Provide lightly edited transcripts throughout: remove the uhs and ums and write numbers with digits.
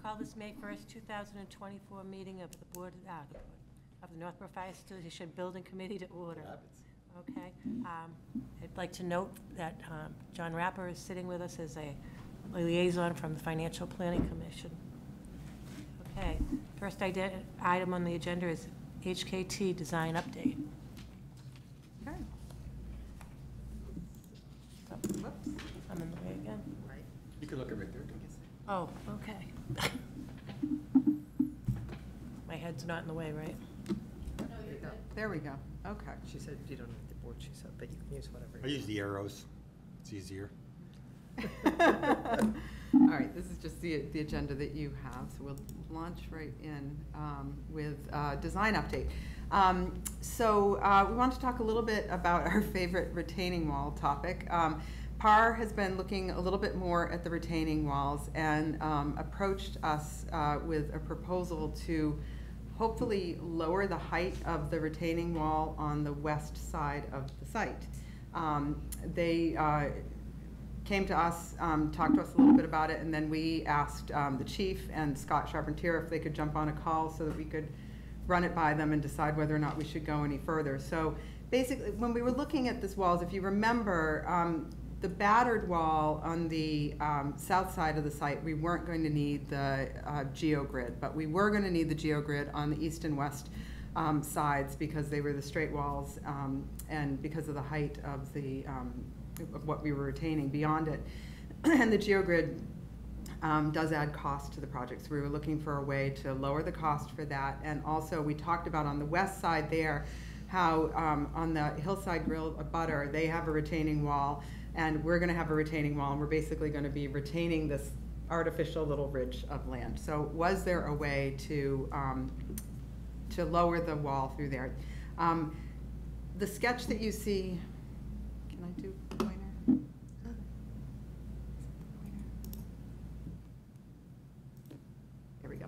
Call this May 1st, 2024 meeting of the Board of the Northborough Fire Station Building Committee to order. Okay. I'd like to note that John Rapper is sitting with us as a liaison from the Financial Planning Commission. Okay. First item on the agenda is HKT design update. Okay. So, whoops, I'm in the way again. Right. You can look at right there. Oh, okay. My head's not in the way, right? There we go. Okay. She said you don't need the board, she said, but you can use whatever. I use the arrows. It's easier. All right, this is just the agenda that you have, so we'll launch right in with design update. We want to talk a little bit about our favorite retaining wall topic. PAR has been looking a little bit more at the retaining walls and approached us with a proposal to hopefully lower the height of the retaining wall on the west side of the site. They came to us, talked to us a little bit about it, and then we asked the chief and Scott Charpentier if they could jump on a call so that we could run it by them and decide whether or not we should go any further. So basically, when we were looking at this walls, if you remember, the battered wall on the south side of the site, we weren't going to need the geogrid, but we were going to need the geogrid on the east and west sides because they were the straight walls and because of the height of the of what we were retaining beyond it. And the geogrid does add cost to the project, so we were looking for a way to lower the cost for that. And also we talked about on the west side there how on the Hillside Grill Butter, they have a retaining wall, and we're going to have a retaining wall, and we're basically going to be retaining this artificial little ridge of land. So was there a way to lower the wall through there? The sketch that you see, can I do pointer? There we go.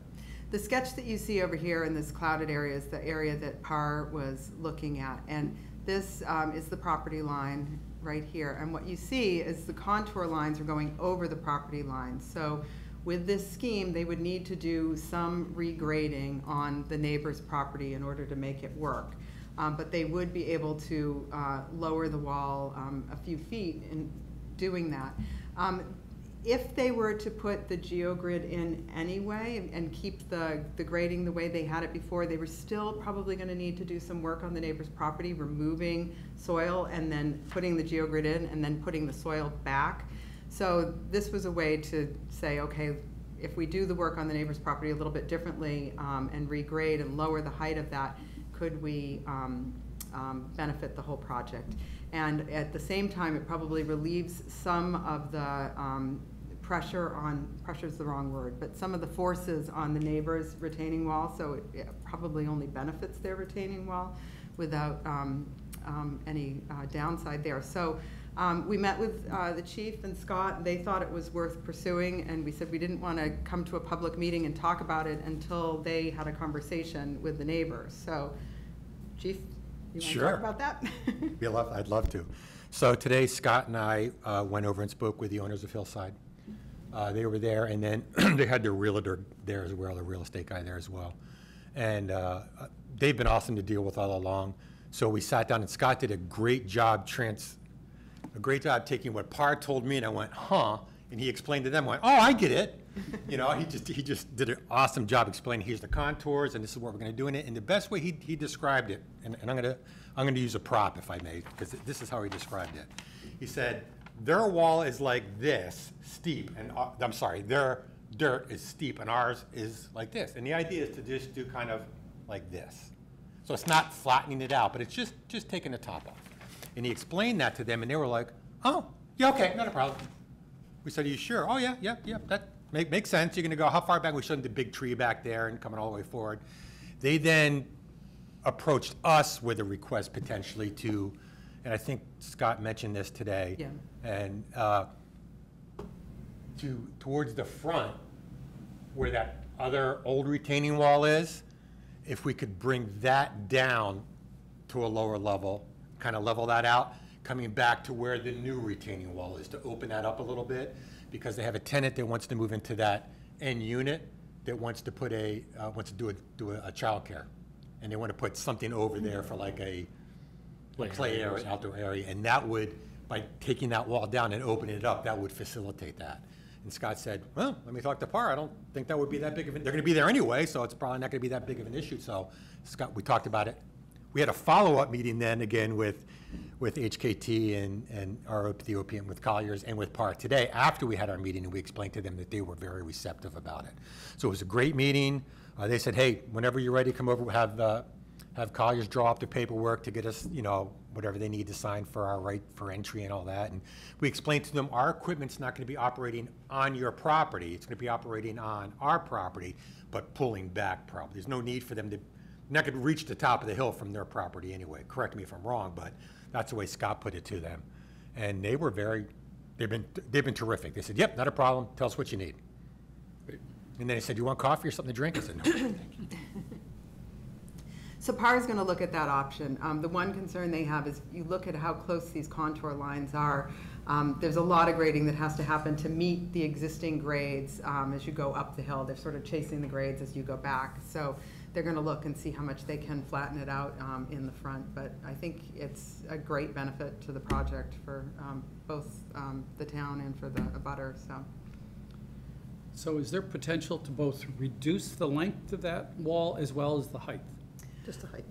The sketch that you see over here in this clouded area is the area that PAR was looking at, and this is the property line right here. And what you see is the contour lines are going over the property line. So with this scheme, they would need to do some regrading on the neighbor's property in order to make it work. But they would be able to lower the wall a few feet in doing that. If they were to put the geogrid in anyway and keep the grading the way they had it before, they were still probably going to need to do some work on the neighbor's property, removing soil and then putting the geogrid in and then putting the soil back. So this was a way to say, okay, if we do the work on the neighbor's property a little bit differently and regrade and lower the height of that, could we benefit the whole project? And at the same time, it probably relieves some of the pressure's the wrong word, but some of the forces on the neighbor's retaining wall, so it probably only benefits their retaining wall without any downside there. So we met with the chief and Scott. They thought it was worth pursuing, and we said we didn't want to come to a public meeting and talk about it until they had a conversation with the neighbors. So, Chief, you want to talk about that? I'd love to. So today, Scott and I went over and spoke with the owners of Hillside. They were there, and then they had their realtor there as well, the real estate guy there as well. And they've been awesome to deal with all along. So we sat down, and Scott did a great job taking what PAR told me, and I went, huh? And he explained to them, went, oh, I get it. You know, he just did an awesome job explaining here's the contours, and this is what we're going to do in it. And the best way he described it, and I'm going to use a prop if I may, because this is how he described it. He said, their wall is like this, steep, and I'm sorry, their dirt is steep, and ours is like this. And the idea is to just do kind of like this. So it's not flattening it out, but it's just taking the top off. And he explained that to them, and they were like, oh, yeah, okay, not a problem. We said, are you sure? Oh, yeah, that makes sense. You're going to go how far back? We showed them the big tree back there and coming all the way forward. They then approached us with a request potentially to, and I think Scott mentioned this today, yeah. And towards the front where that other old retaining wall is, if we could bring that down to a lower level, kind of level that out, coming back to where the new retaining wall is, to open that up a little bit, because they have a tenant that wants to move into that end unit, that wants to put wants to do a childcare, and they want to put something over there for like a play area, outdoor area, and that would, by taking that wall down and opening it up, that would facilitate that. And Scott said, well, let me talk to PAR. I don't think that would be that big of an, they're going to be there anyway, so it's probably not going to be that big of an issue. So Scott, we talked about it. We had a follow-up meeting then again with HKT and the OPM with Colliers and with PAR today after we had our meeting, and we explained to them that they were very receptive about it. So it was a great meeting. They said, hey, whenever you're ready, come over, have Colliers draw up the paperwork to get us, whatever they need to sign for our right for entry and all that. And we explained to them, our equipment's not going to be operating on your property. It's going to be operating on our property, but pulling back probably. There's no need for them to, not going to reach the top of the hill from their property anyway. Correct me if I'm wrong, but that's the way Scott put it to them. And they were they've been terrific. They said, yep, not a problem. Tell us what you need. And then they said, you want coffee or something to drink? I said, no, thank you. So PAR is going to look at that option. The one concern they have is you look at how close these contour lines are. There's a lot of grading that has to happen to meet the existing grades as you go up the hill. They're sort of chasing the grades as you go back. So they're going to look and see how much they can flatten it out in the front. But I think it's a great benefit to the project for both the town and for the abutter. So is there potential to both reduce the length of that wall as well as the height? Just the height.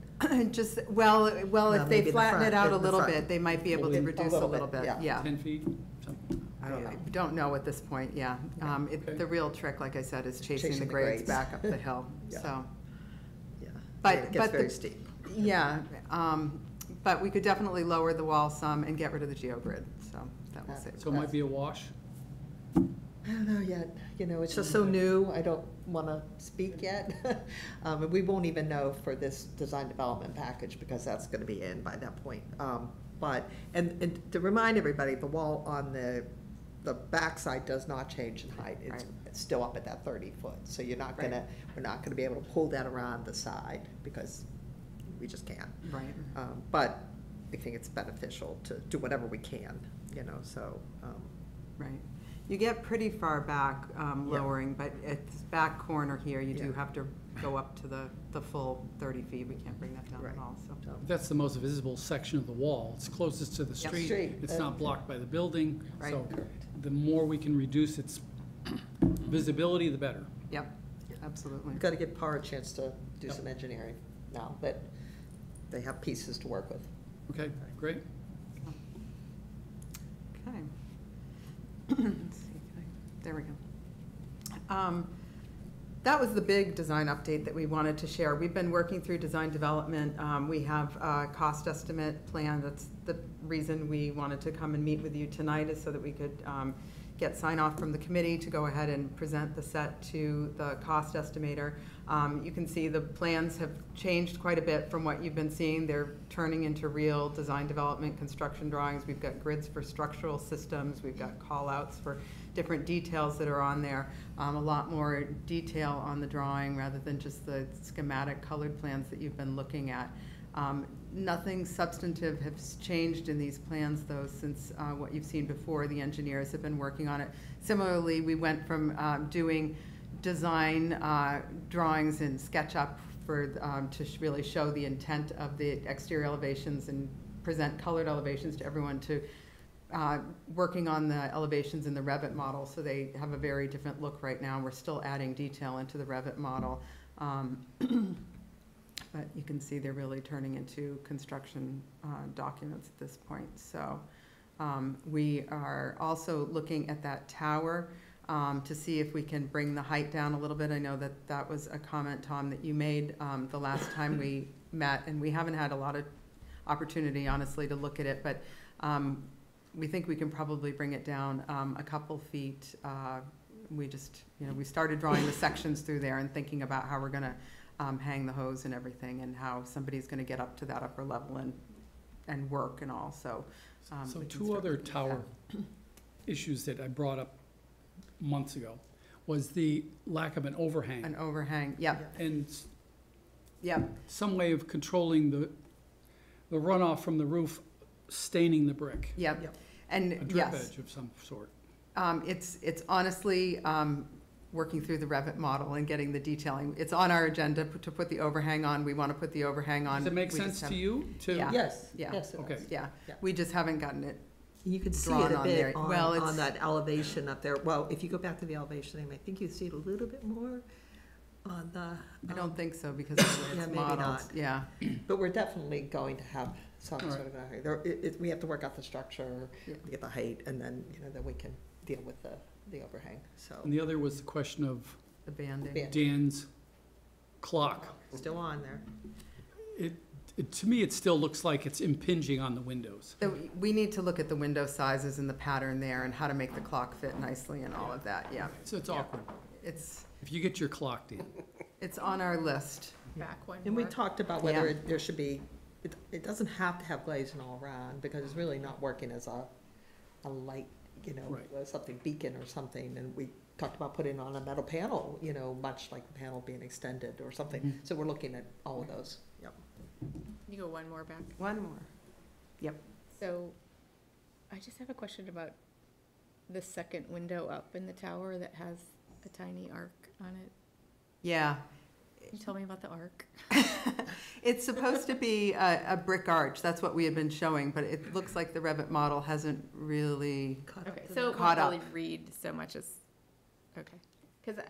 Well, if they maybe the flatten front, it out a the little front. bit, they might be able to reduce a little bit. Yeah. 10 feet, something? I don't know. Don't know at this point, yeah. Okay. The real trick, like I said, is chasing the the grades grades. back up the hill, Yeah. so. Yeah. But- It gets but very the- steep. Yeah, but we could definitely lower the wall some and get rid of the geogrid, so that will save. So it might be a wash? I don't know yet, it's just so new, I don't wanna speak yet. And we won't even know for this design development package, because that's gonna be in by that point. But, and to remind everybody, the wall on the backside does not change in height. It's still up at that 30 foot, so we're not gonna be able to pull that around the side, because we just can't. Right. But I think it's beneficial to do whatever we can, so. Right. You get pretty far back lowering, but at this back corner here, you do Yeah. have to go up to the full 30 feet. We can't bring that down at Right. all, so. That's the most visible section of the wall. It's closest to the Yep. street. Street. It's not blocked by the building. Right. So the more we can reduce its visibility, the better. Yep, absolutely. We've got to give PAR a chance to do Yep. some engineering now that they have pieces to work with. Okay, great. Okay. Let's see, there we go. That was the big design update that we wanted to share. We've been working through design development. We have a cost estimate plan. That's the reason we wanted to come and meet with you tonight, is so that we could get sign off from the committee to go ahead and present the set to the cost estimator. You can see the plans have changed quite a bit from what you've been seeing. They're turning into real design development construction drawings. We've got grids for structural systems. We've got call-outs for different details that are on there. A lot more detail on the drawing rather than just the schematic colored plans that you've been looking at. Nothing substantive has changed in these plans, though, since what you've seen before. The engineers have been working on it. Similarly, we went from doing design drawings in SketchUp to really show the intent of the exterior elevations and present colored elevations to everyone, to working on the elevations in the Revit model. So they have a very different look right now. We're still adding detail into the Revit model. But you can see they're really turning into construction documents at this point. So we are also looking at that tower to see if we can bring the height down a little bit. I know that that was a comment, Tom, that you made the last time we met, and we haven't had a lot of opportunity, honestly, to look at it, but we think we can probably bring it down a couple feet. We just, we started drawing the sections through there and thinking about how we're gonna hang the hose and everything, and how somebody's gonna get up to that upper level and work and all, so. So we can two start other looking at tower issues that I brought up months ago was the lack of an that. overhang. An overhang, yep, And yep, some way of controlling the runoff from the roof staining the brick. yep. Yep. A And drip yes, edge of some sort. it's honestly, working through the Revit model and getting the detailing. It's on our agenda to put the overhang on. We want to put the overhang on. Does it make We just sense to haven't- you to? Yeah. Yes, Yeah. yes, it Okay. does. Yeah, Yeah. we just haven't gotten it. You can see Drawn it a on there. bit Well, on it's- that elevation up there. Well, if you go back to the elevation, I think you see it a little bit more on the. I don't think so because of the way Yeah, it's maybe modeled. not. Yeah, But we're definitely going to have some All sort of, we have to work out the structure, Yeah. get the height, and then, then we can deal with the overhang, so. And the other was the question of the banding. Band- Dan's clock. Still on there. To me, it still looks like it's impinging on the windows. So we need to look at the window sizes and the pattern there and how to make the clock fit nicely and all of that, yeah. So it's Yeah. awkward. It's, If you get your clock, Dan. it's on our list. Back one And we more. talked about whether Yeah. there should be, it doesn't have to have glazing all around, because it's really not working as a light, Right. something beacon or something, and we talked about putting on a metal panel, much like the panel being extended or something, Mhm. so we're looking at all of those, yep. You go one more back. One more. So, I just have a question about the second window up in the tower that has a tiny arc on it. Yeah. Can you tell me about the arc? It's supposed to be a brick arch. That's what we had been showing, but it looks like the Revit model hasn't really, Okay, so it Caught won't really up. read so much as, okay. Because,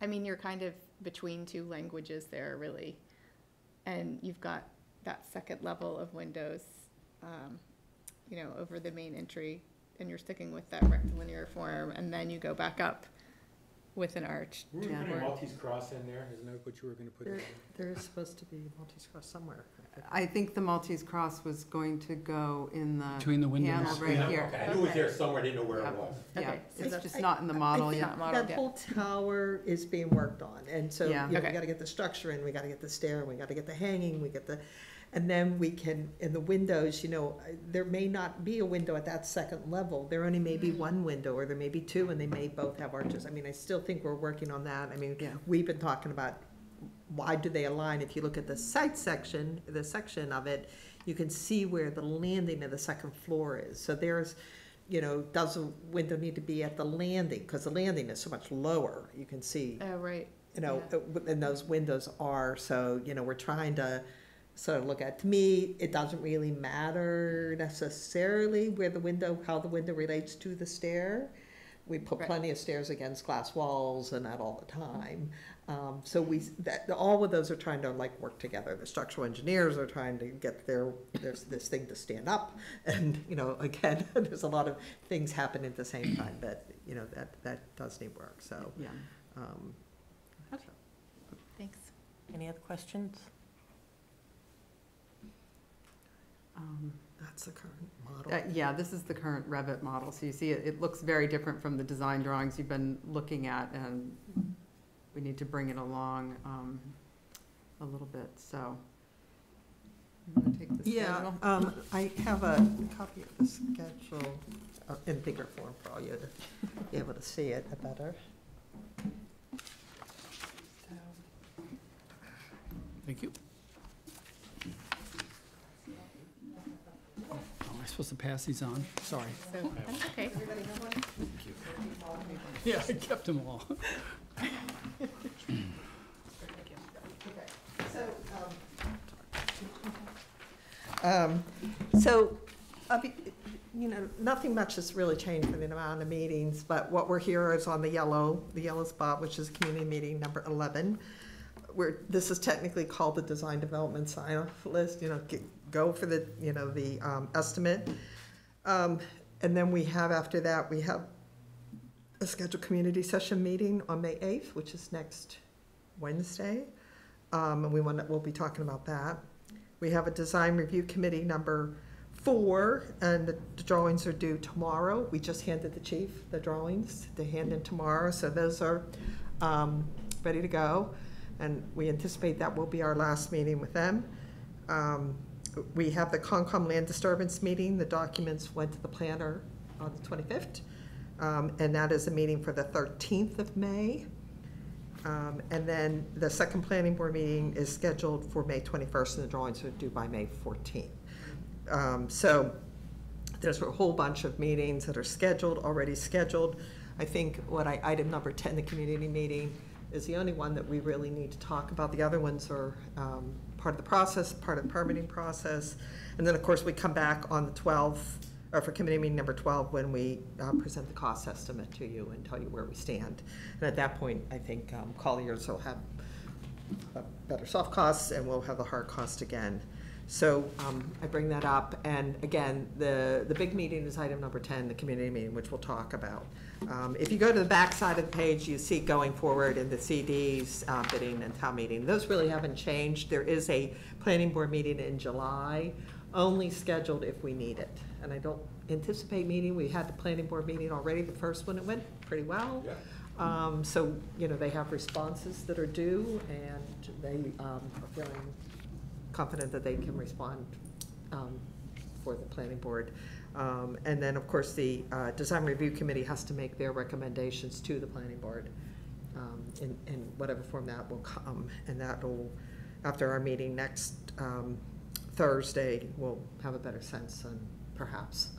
I mean, you're kind of between two languages there, really. And you've got that second level of windows, over the main entry, and you're sticking with that rectilinear form, and then you go back up with an arch. We were Yeah. putting a Maltese cross in there, isn't that what you were gonna put in there? There's supposed to be Maltese cross somewhere. I think the Maltese cross was going to go in the Between the panel windows. right Yeah, here. okay, I knew it was there somewhere, I didn't know where Yeah. it was. Yeah, Okay, so it's that's- just not in the model I yet. think modeled that yet. whole tower is being worked on, and so, Yeah. we Okay. gotta get the structure in, we gotta get the stair, we gotta get the hanging, and then we can, in the windows, there may not be a window at that second level. There only may be one window, or there may be two, and they may both have arches. I mean, I still think we're working on that. I mean, Yeah. we've been talking about, why do they align? If you look at the site section, the section of it, you can see where the landing of the second floor is. So there's, does a window need to be at the landing? Because the landing is so much lower, you can see, Oh, right. and those windows are, so, we're trying to sort of look at, to me, it doesn't really matter necessarily how the window relates to the stair. We put Right. plenty of stairs against glass walls and that all the time. So all of those are trying to work together. The structural engineers are trying to get there's this thing to stand up. And, again, there's a lot of things happening at the same time, but, that does need work, so. Yeah. Thanks. Any other questions? That's the current model. Yeah, this is the current Revit model. So you see, it looks very different from the design drawings you've been looking at, and we need to bring it along a little bit, so. You wanna take the Yeah, schedule? I have a copy of the schedule in bigger form for all you to be able to see it better. Thank you. Oh, am I supposed to pass these on? Sorry. So, that's okay. Yeah, I kept them all. So, nothing much has really changed in the amount of meetings, but what we're here is on the yellow spot, which is community meeting number 11. This is technically called the design development sign-off list, go for the, the estimate. And then we have, after that, we have a scheduled community session meeting on May 8th, which is next Wednesday. And we'll be talking about that. We have a design review committee number 4, and the drawings are due tomorrow. We just handed the chief the drawings to hand in tomorrow, so those are ready to go. And we anticipate that will be our last meeting with them. We have the Concom land disturbance meeting. The documents went to the planner on the 25th. And that is a meeting for the 13th of May. And then the second planning board meeting is scheduled for May 21st, and the drawings are due by May 14th. So there's a whole bunch of meetings that are already scheduled. I think item number 10, the community meeting, is the only one that we really need to talk about. The other ones are part of the process, part of the permitting process. And then, of course, we come back on the 12th, or for committee meeting number 12, when we present the cost estimate to you and tell you where we stand. And at that point, I think Colliers will have better soft costs, and we'll have the hard cost again. So I bring that up, and again, the big meeting is item number 10, the community meeting, which we'll talk about. If you go to the back side of the page, you see going forward in the CDs, bidding and town meeting. Those really haven't changed. There is a planning board meeting in July, only scheduled if we need it. And I don't anticipate meeting. We had the planning board meeting already, the first one. It went pretty well. Yeah. So, you know, they have responses that are due, and they are feeling confident that they can respond for the planning board. And then, of course, the design review committee has to make their recommendations to the planning board in whatever form that will come. And that will, after our meeting next Thursday, we'll have a better sense on perhaps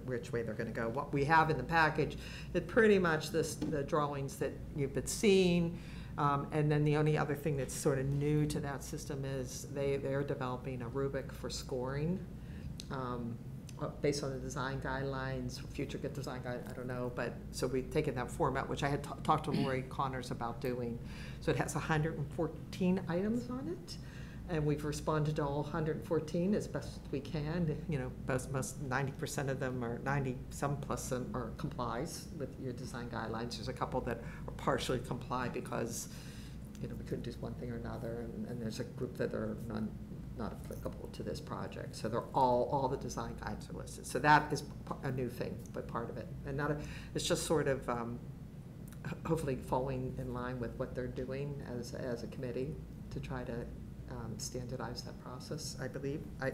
which way they're going to go. What we have in the package is pretty much the drawings that you've been seeing. And then the only other thing that's sort of new to that system is they're developing a rubric for scoring based on the design guidelines, future good design guide, I don't know, but so we've taken that format, which I had talked to Lori Connors about doing. So it has 114 items on it, and we've responded to all 114 as best we can. You know, most 90% of them are 90-some plus them are complies with your design guidelines. There's a couple that are partially comply because, you know, we couldn't do one thing or another, and there's a group that are not applicable to this project. So they're all the design guides are listed. So that is a new thing, but part of it, and it's just sort of hopefully falling in line with what they're doing as a committee to try to standardize that process, I believe. I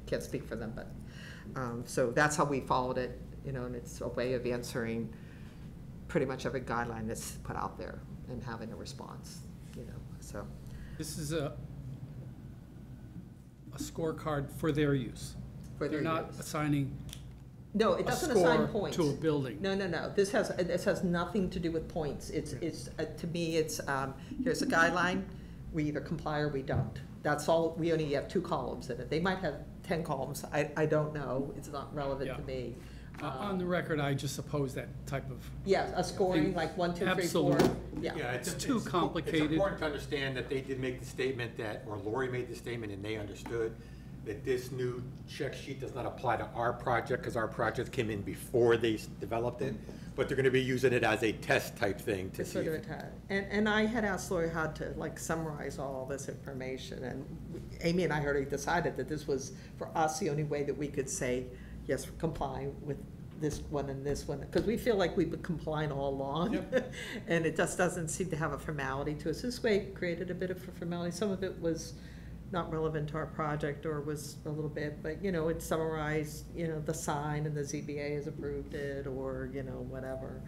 can't speak for them, but so that's how we followed it, you know, and it's a way of answering pretty much every guideline that's put out there and having a response, you know, so. This is a scorecard for their use. For their They're not use. assigning No, it a doesn't assign score points. to a building. No. This has nothing to do with points. It's to me, it's, here's a guideline, we either comply or we don't. That's all, we only have 2 columns in it. They might have 10 columns, I don't know, it's not relevant to Yeah. me. On the record, I just oppose that type of, Yeah, a scoring, Thing- like 1, 2, 3, 4. Absolutely. Yeah, It's too It's complicated. important to understand that they did make the statement that, or Lori made the statement, and they understood that this new check sheet does not apply to our project, because our project came in before they developed it, but they're gonna be using it as a test type thing to it's see sort of if. a and I had asked Lori how to like summarize all this information, and Amy and I already decided that this was, for us, the only way that we could say, yes, comply with this one and this one, because we feel like we've been complying all along. Yep. And it just doesn't seem to have a formality to us. This way it created a bit of a formality. Some of it was not relevant to our project, or was a little bit, but, you know, it summarized, you know, the sign and the ZBA has approved it, or, you know, whatever.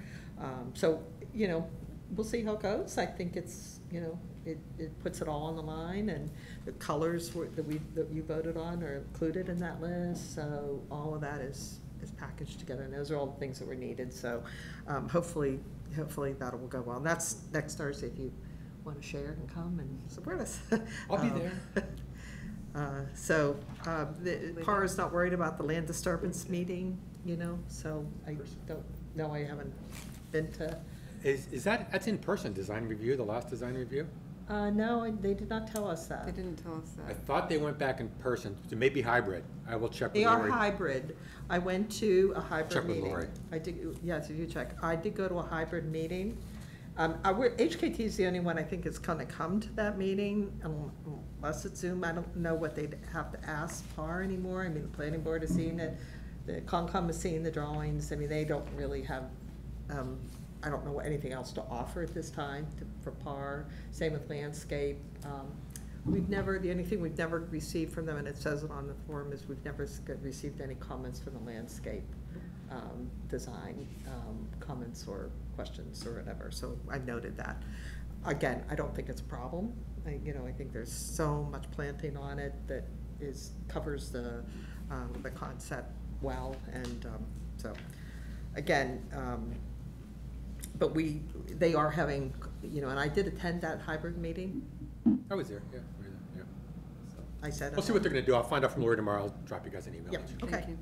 So, you know, we'll see how it goes. I think it's, you know, it puts it all on the line, and the colors that you voted on are included in that list. So all of that is packaged together, and those are all the things that were needed. So hopefully that will go well. And that's next Thursday, if you want to share and come and support us. I'll be there. PAR is not worried about the land disturbance meeting, you know, so I don't know, I haven't been to. That's in person, design review, the last design review? No, they did not tell us They that. didn't tell us I that. thought they went back in person, it may be hybrid, I will check with They are Lori. hybrid. I went to a hybrid Check with meeting. Lori. I did, yes, if you check. I did go to a hybrid meeting. HKT is the only one I think is gonna come to that meeting, unless it's Zoom. I don't know what they'd have to ask PAR anymore. I mean, the planning board is seeing it, the Concom is seeing the drawings. I mean, they don't really have, I don't know anything else to offer at this time for PAR. Same with landscape. The only thing we've never received from them, and it says it on the form, is we've never received any comments from the landscape design, comments or questions or whatever. So I noted that. Again, I don't think it's a problem. I think there's so much planting on it that covers the concept well, and so again, But they are having, you know, and I did attend that hybrid meeting. I was there, yeah, yeah. I said. We'll see what they're gonna do. I'll find out from Lori tomorrow. I'll drop you guys an email. Yeah, Thank okay. you.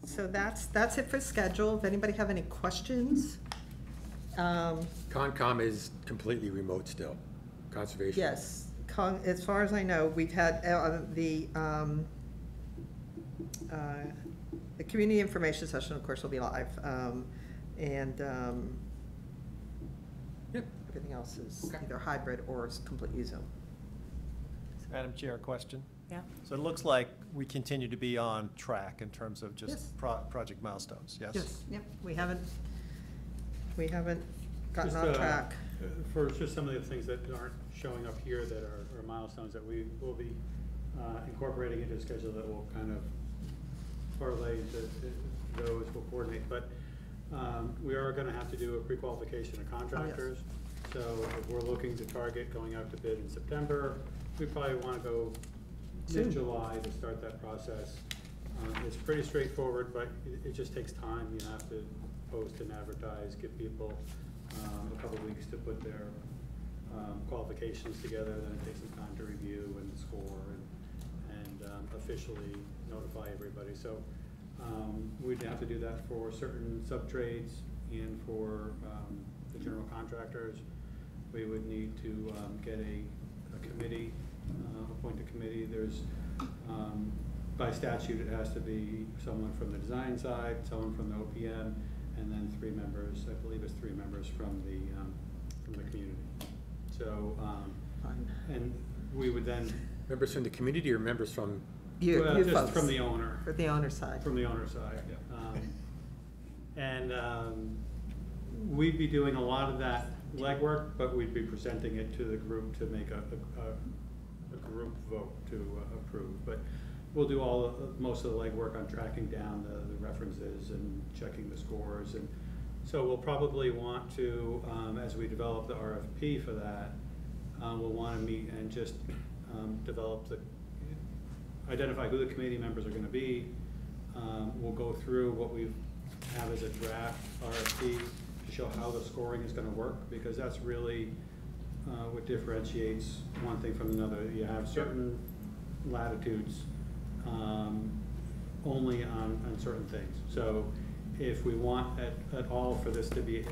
So that's it for schedule. If anybody have any questions? Concom is completely remote still, conservation. Yes, as far as I know, we've had the community information session, of course, will be live. And Yep. everything else is Okay. either hybrid or is completely Zoom. Madam Chair, a question? Yeah. So it looks like we continue to be on track in terms of Yes. just project milestones, yes? Yes, Yep. we haven't gotten Just, on track. For just some of the things that aren't showing up here that are milestones that we will be incorporating into a schedule that will kind of parlay into those, we'll coordinate. But we are gonna have to do a pre-qualification of contractors. So if we're looking to target going out to bid in September, we probably wanna go mid-July to start that process. It's pretty straightforward, but it just takes time. You have to post and advertise, give people a couple of weeks to put their qualifications together, then it takes some time to review and score and officially notify everybody. So we'd have to do that for certain sub-trades and for the general contractors. We would need to get a committee, appoint a committee. There's, by statute, it has to be someone from the design side, someone from the OPM, and then 3 members, I believe it's 3 members from the community. So, Fine. and we would then, Members from the community or members from, You well, just folks, from the owner. for the owner side. From the owner's side. We'd be doing a lot of that legwork, but we'd be presenting it to the group to make a group vote to approve. But we'll do most of the legwork on tracking down the references and checking the scores. And so we'll probably want to, as we develop the RFP for that, we'll want to meet and just identify who the committee members are going to be. We'll go through what we have as a draft RFP to show how the scoring is going to work, because that's really what differentiates one thing from another. You have certain latitudes only on certain things. So if we want at all for this to be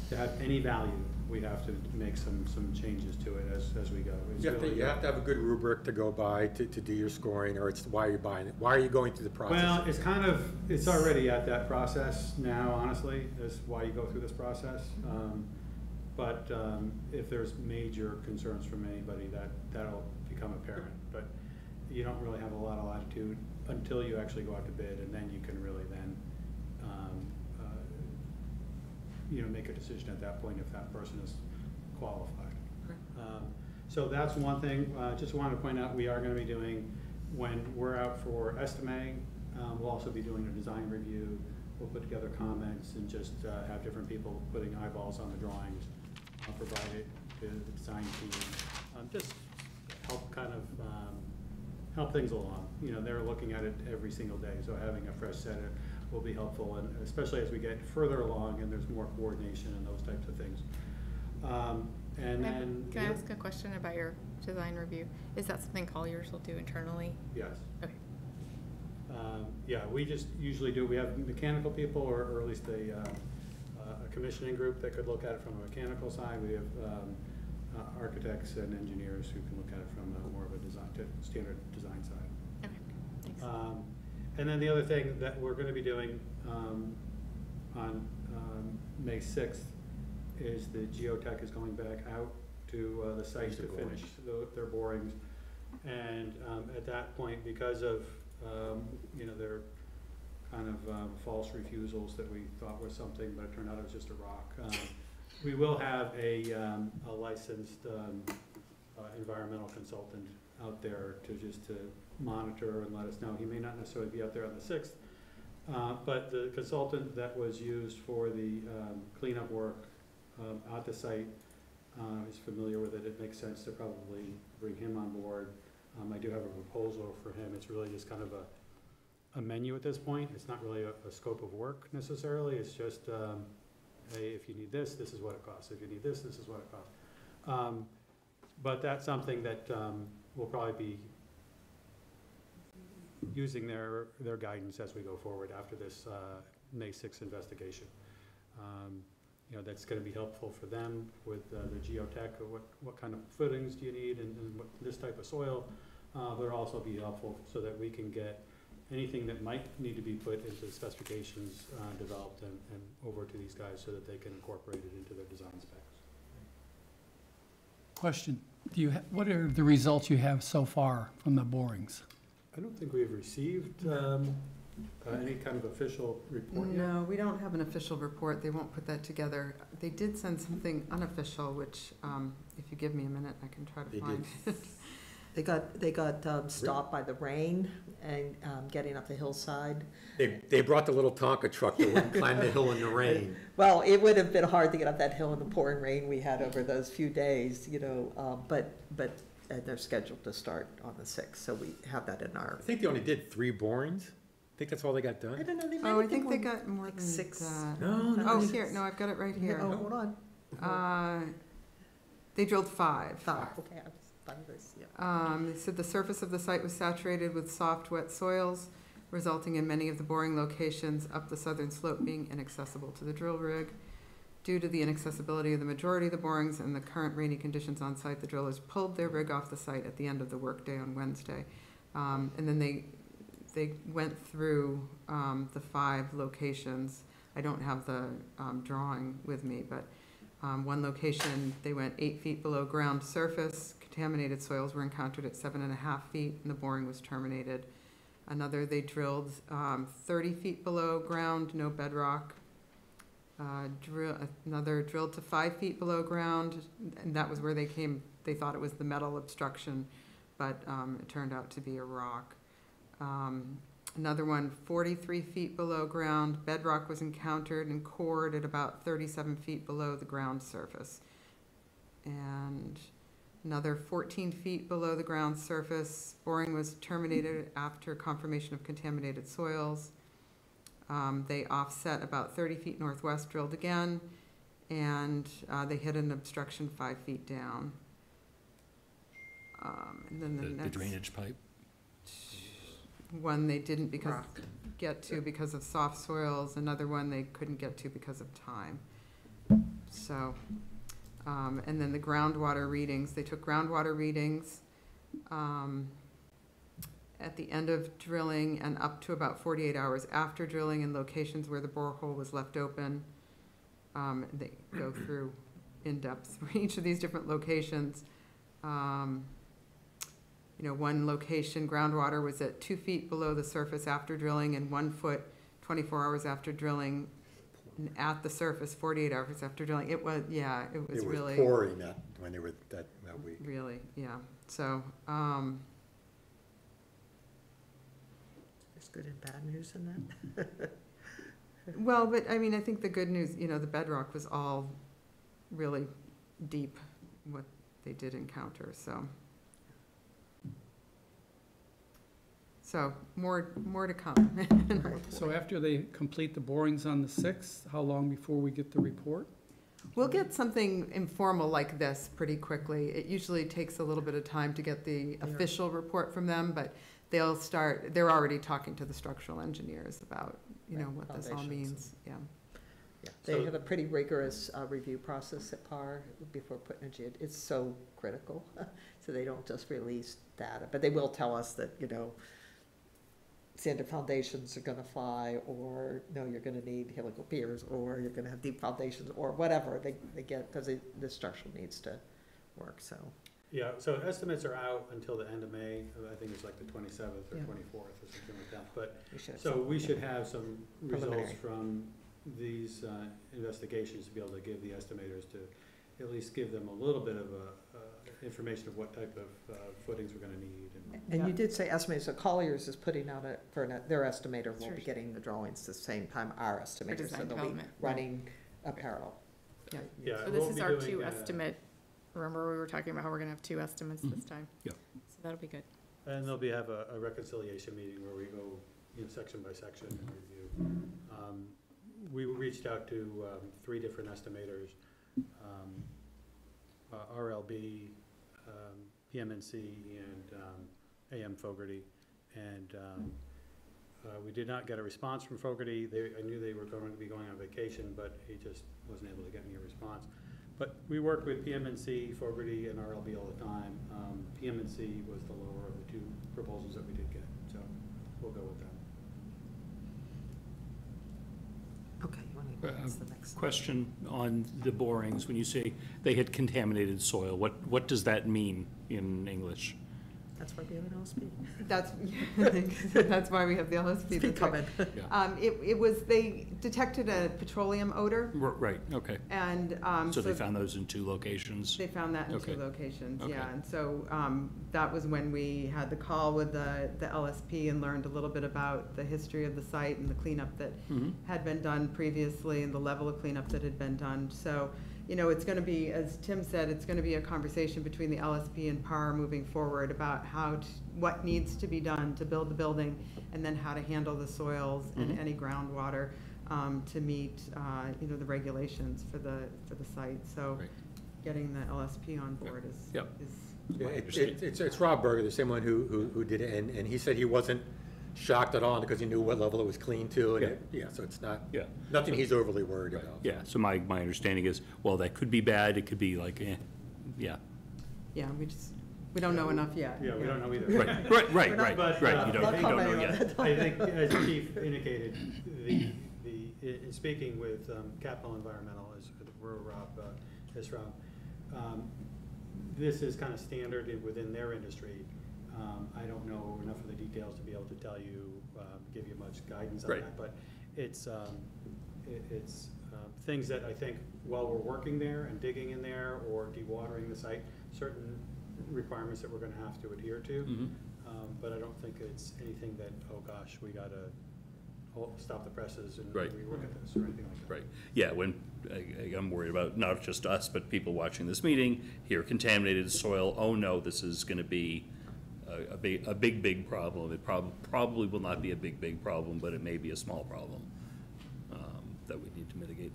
to have any value, we have to make some changes to it as we go. you have to have a good rubric to go by to do your scoring, or it's why you're buying it. Why are you going through the process? Well, it's already at that process now, honestly, is why you go through this process. But if there's major concerns from anybody, that'll become apparent. But you don't really have a lot of latitude until you actually go out to bid, and then you can really then make a decision at that point if that person is qualified. So that's one thing. Just wanted to point out, we are going to be doing, when we're out for estimating, we'll also be doing a design review. We'll put together comments and just have different people putting eyeballs on the drawings. I'll provide it to the design team. Just help kind of help things along. They're looking at it every single day, so having a fresh set will be helpful, and especially as we get further along and there's more coordination and those types of things. And then. Can I ask a question about your design review? Is that something Colliers will do internally? Yes. Okay. Yeah, we just usually do, we have mechanical people, or at least a commissioning group that could look at it from a mechanical side. We have architects and engineers who can look at it from more of a standard design side. Okay, thanks. And then the other thing that we're going to be doing on May 6th is the geotech is going back out to the site to finish their borings. And at that point, because of their kind of false refusals that we thought was something, but it turned out it was just a rock, we will have a licensed environmental consultant out there to monitor and let us know. He may not necessarily be out there on the 6th, but the consultant that was used for the cleanup work at the site is familiar with it. It makes sense to probably bring him on board. I do have a proposal for him. It's really just kind of a menu at this point. It's not really a scope of work necessarily. It's just hey, if you need this, this is what it costs. If you need this, this is what it costs. But that's something that we'll probably be using their guidance as we go forward after this May 6th investigation. You know, that's gonna be helpful for them with the geotech, or what kind of footings do you need, and what, this type of soil. But it'll also be helpful so that we can get anything that might need to be put into the specifications developed and over to these guys so that they can incorporate it into their design specs. Question, what are the results you have so far from the borings? I don't think we've received any kind of official report yet. No, we don't have an official report. They won't put that together. They did send something unofficial, which, if you give me a minute, I can try to They find. They got stopped by the rain and getting up the hillside. They brought the little Tonka truck that wouldn't climb the hill in the rain. Well, it would have been hard to get up that hill in the pouring rain we had over those few days, you know, but they're scheduled to start on the 6th, so we have that in our. I think they only did 3 borings. I think that's all they got I done. don't know, they might Oh, I have think they done got more like than 6. that. No, Oh, it's- here, no, I've got it right here. Oh, hold on. They drilled 5. Okay, I was finding this, yeah. They said the surface of the site was saturated with soft, wet soils, resulting in many of the boring locations up the southern slope being inaccessible to the drill rig. Due to the inaccessibility of the majority of the borings and the current rainy conditions on site, the drillers pulled their rig off the site at the end of the workday on Wednesday. And then they went through the 5 locations. I don't have the drawing with me, but one location, they went 8 feet below ground surface. Contaminated soils were encountered at 7.5 feet, and the boring was terminated. Another, they drilled 30 feet below ground, no bedrock. Another drilled to 5 feet below ground, and that was where they thought it was the metal obstruction, but it turned out to be a rock. Another one, 43 feet below ground, bedrock was encountered and cored at about 37 feet below the ground surface. And another 14 feet below the ground surface, boring was terminated after confirmation of contaminated soils. They offset about 30 feet northwest, drilled again, and they hit an obstruction 5 feet down. And then the next drainage pipe. one they didn't get to because of soft soils, another one they couldn't get to because of time. So, and then the groundwater readings, they took groundwater readings at the end of drilling and up to about 48 hours after drilling in locations where the borehole was left open. They go through in depth for each of these different locations. You know, one location, groundwater was at 2 feet below the surface after drilling and 1 foot 24 hours after drilling, and at the surface 48 hours after drilling. It was, yeah, it was really. It was pouring that, when they were that week. Really, yeah. So, There's good and bad news in that. well, but I mean, I think the good news, you know, the bedrock was all really deep, what they did encounter, so. So, more to come. So after they complete the borings on the 6th, how long before we get the report? We'll get something informal like this pretty quickly. It usually takes a little bit of time to get the official report from them, but they're already talking to the structural engineers about, you know, what this all Foundations. means, yeah. Yeah, they have a pretty rigorous review process at PAR before putting a GID. It's so critical, so they don't just release data, but they will tell us that, you know, standard foundations are gonna fly, or no, you're gonna need helical piers, or you're gonna have deep foundations, or whatever they get, because the structure needs to work, so. Yeah, so estimates are out until the end of May. I think it's like the 27th or Yeah. 24th or something like that. But, We should have so something, we yeah. should have some results Preliminary. from these investigations to be able to give the estimators, to at least give them a little bit of information of what type of footings we're gonna need. And Yeah. you did say estimators, so Colliers is putting out their estimator will Sure. be getting the drawings the same time our estimator, so design they'll be development. running a parallel. Yeah. Yeah, So we'll this is be our doing, 2 estimate. Remember, we were talking about how we're gonna have 2 estimates this time? Yeah. So that'll be good. And there'll be, have a reconciliation meeting where we go, you know, section by section and review. we reached out to 3 different estimators, RLB, PMNC, and AM Fogarty, and we did not get a response from Fogarty. I knew they were going to be going on vacation, but he just wasn't able to get me a response. But we work with PMNC, Fogarty, and RLB all the time. PMNC was the lower of the 2 proposals that we did get, so we'll go with them. Okay, you want to go to the next slide? Question on the borings, when you say they had contaminated soil, what does that mean in English? That's why we have an OSP. That's why we have the LSP. Speak comment. It was, they detected a petroleum odor, Right, okay. and. So they found those in 2 locations? They found that in Okay. 2 locations, Okay. yeah, and so, that was when we had the call with the LSP and learned a little bit about the history of the site and the cleanup that Mhm. had been done previously and the level of cleanup that had been done. So, you know, it's gonna be, as Tim said, it's gonna be a conversation between the LSP and PAR moving forward about what needs to be done to build the building, and then how to handle the soils and Mhm. any groundwater, to meet, you know, the regulations for the site. So Right. getting the LSP on board is. Yep. Yeah, it's Rob Berger, the same one who did it, and he said he wasn't shocked at all because he knew what level it was clean to, and so it's not, Yeah. nothing he's overly worried Right. about. Yeah, so my understanding is, well, that could be bad, it could be like, yeah. Yeah, we don't know enough yet. Yeah, we don't know either. Right, But, you don't know commenting on yet. that. I think, as Chief indicated, in speaking with Capital Environmental, where Rob is from, this is kind of standard within their industry. I don't know enough of the details to be able to tell you, give you much guidance on Right. that, but it's things that I think while we're working there and digging in there or dewatering the site, certain requirements that we're gonna have to adhere to. Mhm. But I don't think it's anything that, oh gosh, we gotta stop the presses and Right. relook at this or anything like that. Right, yeah, when, I'm worried about not just us, but people watching this meeting, hear contaminated soil, oh no, this is gonna be a big problem. It probably will not be a big problem, but it may be a small problem that we need to mitigate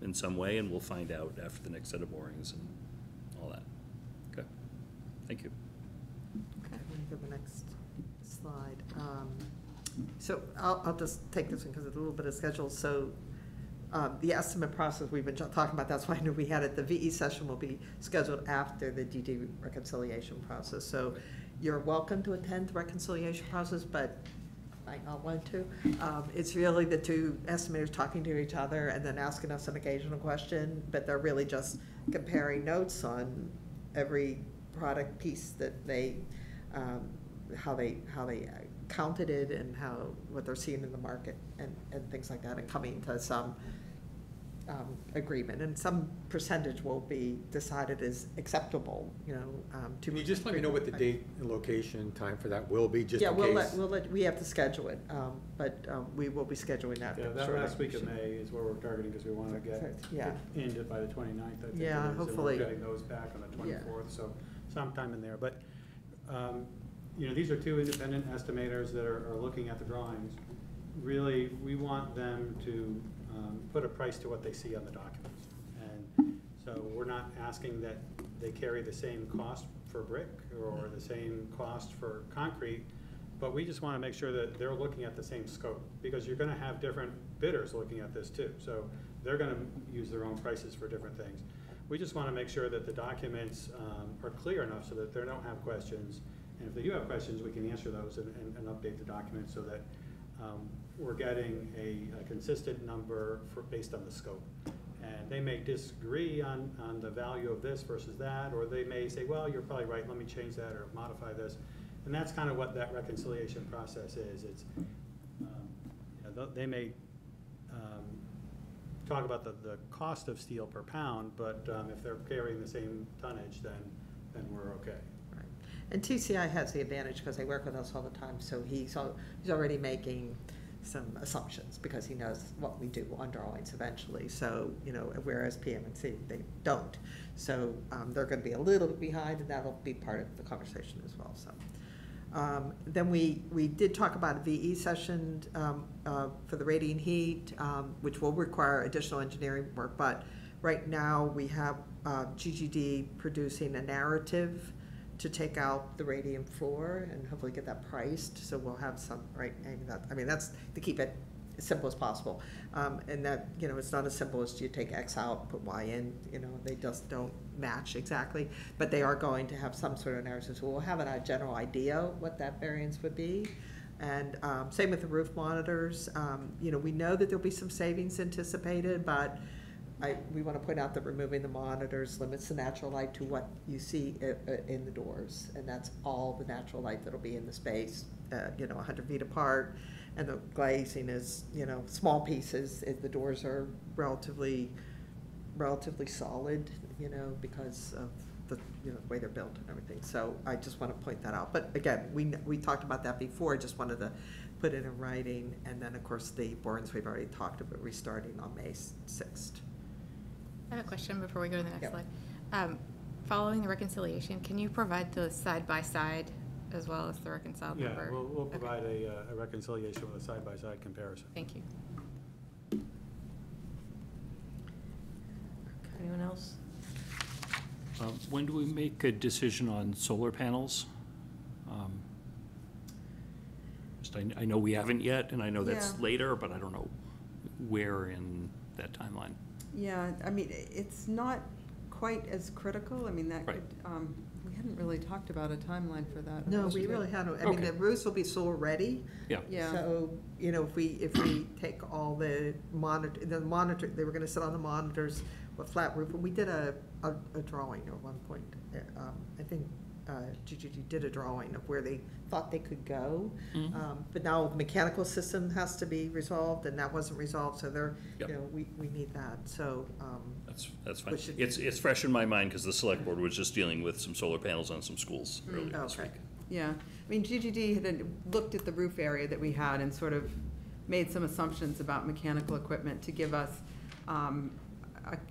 in some way, and we'll find out after the next set of borings and all that. Okay, thank you. Okay, let me go to the next slide. So I'll just take this one because it's a little bit of schedule. So the estimate process we've been talking about, that's why I knew we had it. The VE session will be scheduled after the DD reconciliation process. So you're welcome to attend the reconciliation process, but might not want to. It's really the 2 estimators talking to each other and then asking us an occasional question, but they're really just comparing notes on every product piece that they, how they counted it and what they're seeing in the market and things like that, and coming to some agreement, and some percentage will be decided as acceptable, you know. Can you just let me know what the date and location, time for that will be, just in Yeah, case? we have to schedule it, but we will be scheduling that. Yeah, that shortly. last week of May is where we're targeting, because we wanna get Yeah. it in by the 29th, I think. Yeah, it is, and hopefully. we're getting those back on the 24th, so sometime in there. But, you know, these are 2 independent estimators that are looking at the drawings. Really, we want them to put a price to what they see on the documents. And so we're not asking that they carry the same cost for brick or the same cost for concrete, but we just want to make sure that they're looking at the same scope, because you're going to have different bidders looking at this too. So they're going to use their own prices for different things. We just want to make sure that the documents are clear enough so that they don't have questions. And if they do have questions, we can answer those and update the documents so that we're getting a consistent number based on the scope. And they may disagree on the value of this versus that, or they may say, well, you're probably right, let me change that or modify this. And that's kind of what that reconciliation process is. It's, they may talk about the cost of steel per pound, but if they're carrying the same tonnage, then we're okay. Right. And TCI has the advantage because they work with us all the time, so he's already making some assumptions because he knows what we do on drawings eventually. So, you know, whereas PM&C, they don't. So they're going to be a little bit behind, and that'll be part of the conversation as well. So, Then we did talk about a VE session for the radiant heat, which will require additional engineering work, but right now we have GGD producing a narrative to take out the radiant floor and hopefully get that priced, so we'll have some, right, and that, I mean, that's to keep it as simple as possible. And that, you know, it's not as simple as you take X out, put Y in, you know, they just don't match exactly, but they are going to have some sort of narrative, so we'll have a general idea what that variance would be. And same with the roof monitors. You know, we know that there'll be some savings anticipated, but we want to point out that removing the monitors limits the natural light to what you see in the doors, and that's all the natural light that'll be in the space, you know, 100 feet apart, and the glazing is, you know, small pieces. The doors are relatively solid, you know, because of the, you know, way they're built and everything. So I just want to point that out. But again, we talked about that before. Just wanted to put it in writing, and then of course the borings we've already talked about restarting on May 6th. I have a question before we go to the next Yep. slide. Following the reconciliation, can you provide the side-by-side as well as the reconciled Yeah, number? we'll Okay. provide a reconciliation with a side-by-side comparison. Thank you. Anyone else? When do we make a decision on solar panels? Just, I know we haven't yet, and I know that's Yeah. later, but I don't know where in that timeline. Yeah, I mean, it's not quite as critical. I mean, that Right. could, we hadn't really talked about a timeline for that. No, we really haven't. I mean, Okay. the roofs will be solar ready. Yeah. Yeah. So, you know, if we take all the monitor, they were gonna sit on the monitors with flat roof, and we did a drawing at one point. I think GGG did a drawing of where they thought they could go. Mhm. But now the mechanical system has to be resolved, and that wasn't resolved, so they're, you Yep. know, we need that, so. That's fine. We should- It's fresh in my mind because the select board was just dealing with some solar panels on some schools earlier this Okay. week. Yeah, I mean, GGD had looked at the roof area that we had and sort of made some assumptions about mechanical equipment to give us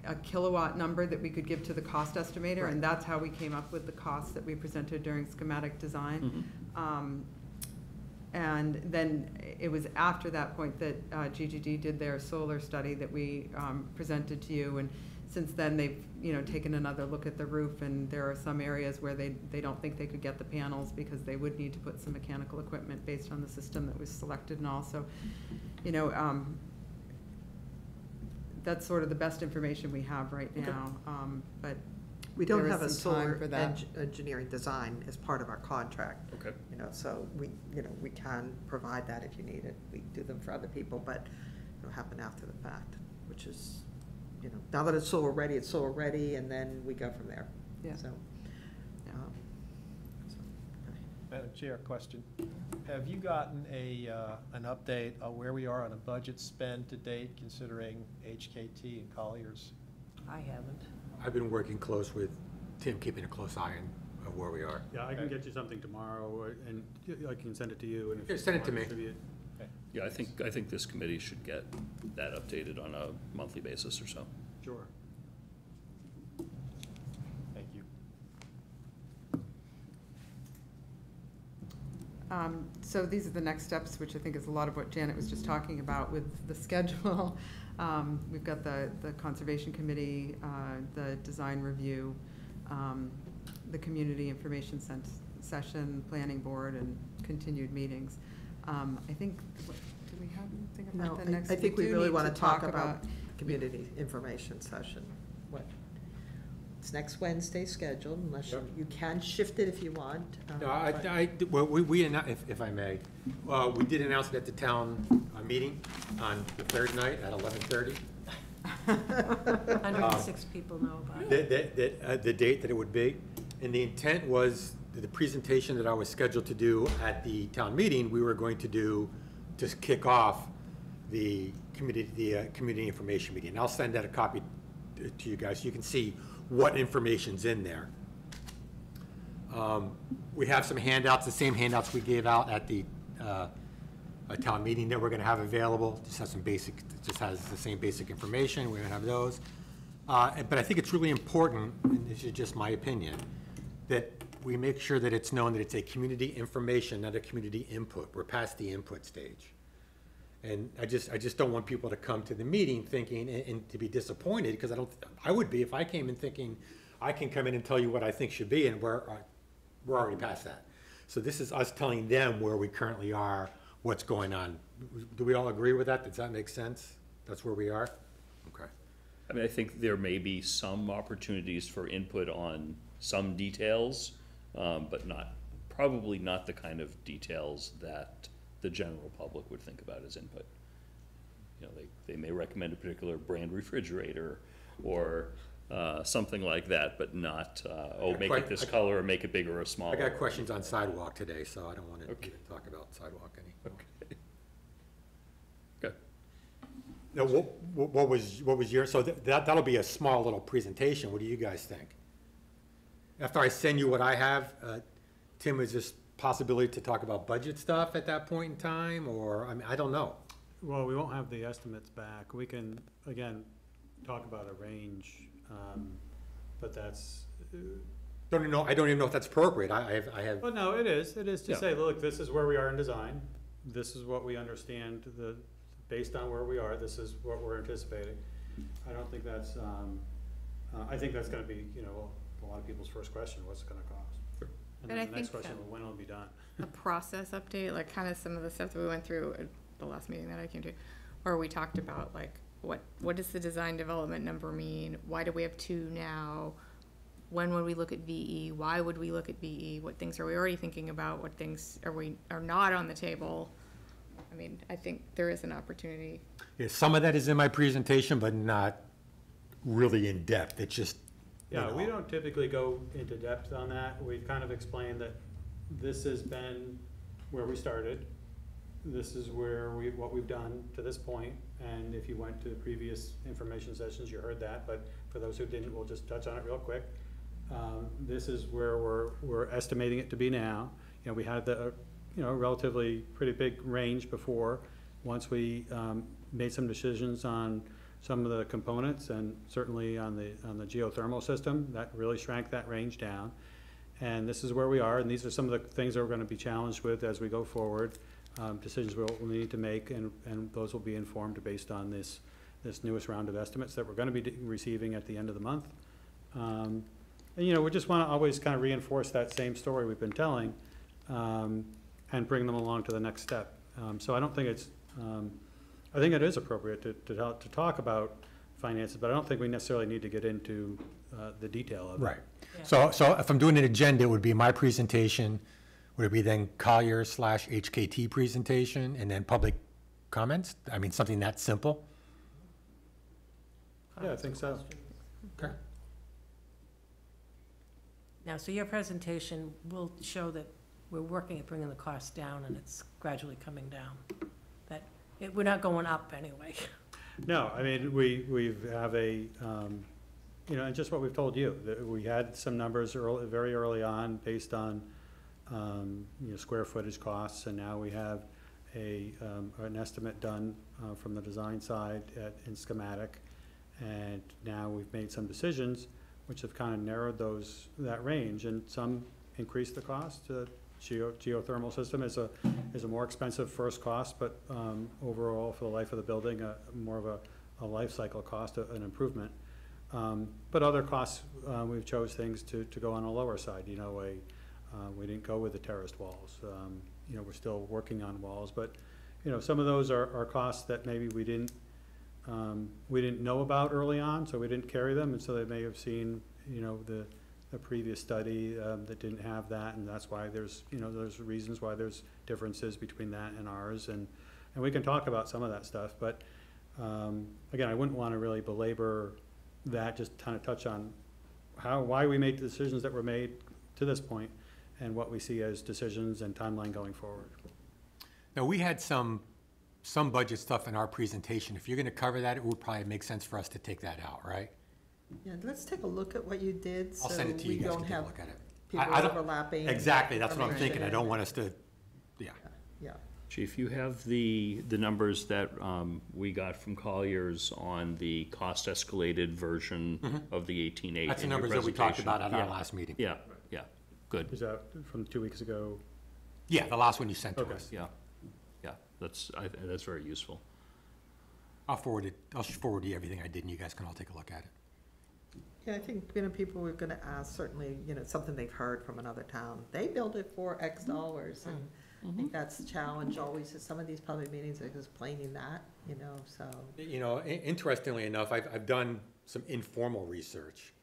a kilowatt number that we could give to the cost estimator, Right. and that's how we came up with the costs that we presented during schematic design. And then it was after that point that GGD did their solar study that we presented to you, and since then, they've, you know, taken another look at the roof, and there are some areas where they don't think they could get the panels because they would need to put some mechanical equipment based on the system that was selected and also, you know, that's sort of the best information we have right now, but We don't there is have a some time solar for that. engineering design as part of our contract. Okay. You know, so we can provide that if you need it. We do them for other people, but it'll happen after the fact, which is, you know, now that it's solar ready, and then we go from there. Yeah. So, Yeah. so, okay. Madam Chair, question. Have you gotten an update on where we are on a budget spend to date, considering HKT and Colliers? I haven't. I've been working close with Tim, keeping a close eye on where we are. Yeah, I can Okay. get you something tomorrow, and I can send it to you, and if Yeah, you send it want to me. distribute Yeah, I think this committee should get that updated on a monthly basis or so. Sure. Thank you. So these are the next steps, which I think is a lot of what Janet was just talking about with the schedule. We've got the Conservation Committee, the design review, the Community Information Session, Planning Board, and continued meetings. I think, do we have anything No, about the next? I think we do really need want to talk about community information session. It's next Wednesday scheduled, unless Yep. you can shift it if you want. No, but- well, if I may, we did announce it at the town meeting on the third night at 11:30. 106 people know about it. The date that it would be. And the intent was that the presentation that I was scheduled to do at the town meeting, we were going to do to kick off the community information meeting. I'll send out a copy to you guys so you can see what information's in there. We have some handouts, the same handouts we gave out at the town meeting that we're gonna have available. Just has the same basic information. We're gonna have those. But I think it's really important, and this is just my opinion, that we make sure that it's known that it's a community information, not a community input. We're past the input stage. And I just don't want people to come to the meeting thinking, and to be disappointed, because I would be if I came in thinking, I can come in and tell you what I think should be, and we're already past that. So this is us telling them where we currently are, what's going on. Do we all agree with that? Does that make sense? That's where we are? Okay. I mean, I think there may be some opportunities for input on some details, but probably not the kind of details that the general public would think about as input. You know, they may recommend a particular brand refrigerator or something like that, but not, make it this color or make it bigger or smaller. I got questions on sidewalk today, so I don't want to talk about sidewalk any. Okay. Good. Now, what was your, so that'll be a small little presentation. What do you guys think? After I send you what I have, Tim, is this possibility to talk about budget stuff at that point in time, or, I mean, I don't know. Well, we won't have the estimates back. We can, again, talk about a range, but that's, I don't even know if that's appropriate. I have, well, no, it is to Yeah. say, look, this is where we are in design. This is what we understand, based on where we are, this is what we're anticipating. I don't think that's, I think that's gonna be, a lot of people's first question, what's it gonna cost? And But then I the next think, question, well, when it'll be done? a process update, like kind of some of the stuff that we went through at the last meeting that I came to, where we talked about like, what does the design development number mean? Why do we have 2 now? When would we look at VE? Why would we look at VE? What things are we already thinking about? What things are not on the table? I mean, I think there is an opportunity. yeah, some of that is in my presentation, but not really in depth. It's just, Yeah, we don't typically go into depth on that. We've kind of explained that this has been where we started. This is what we've done to this point, and if you went to the previous information sessions, you heard that, but for those who didn't, we'll just touch on it real quick. This is where we're estimating it to be now. We had the, relatively pretty big range before. Once we made some decisions on some of the components, and certainly on the geothermal system, that really shrank that range down. And this is where we are, and these are some of the things that we're gonna be challenged with as we go forward. Decisions we'll need to make, and those will be informed based on this newest round of estimates that we're gonna be receiving at the end of the month. And, we just wanna always kind of reinforce that same story we've been telling, and bring them along to the next step. So I don't think it's, I think it is appropriate to talk about finances, but I don't think we necessarily need to get into the detail of it. right. So if I'm doing an agenda, it would be my presentation, would it be then Collier/HKT presentation, and then public comments? I mean, something that simple? Yeah, I think so. Okay. Now, so your presentation will show that we're working at bringing the cost down, and it's gradually coming down. We're not going up anyway. No, I mean, we have a, and just what we've told you, that we had some numbers very early on based on, square footage costs, and now we have an estimate done from the design side in schematic. And now we've made some decisions which have kind of narrowed that range, and some increased the cost. Geothermal system is a more expensive first cost, but overall, for the life of the building, more of a life cycle cost, an improvement. But other costs, we've chose things to go on a lower side. We didn't go with the terraced walls. We're still working on walls, but some of those are costs that maybe we didn't know about early on, so we didn't carry them, and so they may have seen the previous study that didn't have that, and that's why there's reasons why there's differences between that and ours, and we can talk about some of that stuff, but again, I wouldn't want to really belabor that, just kind of touch on why we made the decisions that were made to this point, and what we see as decisions and timeline going forward. Now, we had some budget stuff in our presentation. If you're gonna cover that, it would probably make sense for us to take that out, right? Yeah, let's take a look at what you did, I'll so send it to we you guys, don't can take a have look at it. people I don't- overlapping. Exactly, that's what I'm thinking. I information. don't want us to, yeah. Yeah, Chief, you have the numbers that we got from Colliers on the cost escalated version of the 18.8 That's the in your numbers that we talked presentation. about at our Yeah. last meeting. Yeah, yeah. good. Is that from 2 weeks ago? Yeah, the last one you sent to Okay. us. Yeah, yeah, that's very useful. I'll forward you everything I did, and you guys can all take a look at it. Yeah, I think, people were gonna ask, certainly, something they've heard from another town. They built it for X dollars, and I think that's the challenge always, is some of these public meetings are explaining that, so. Interestingly enough, I've done some informal research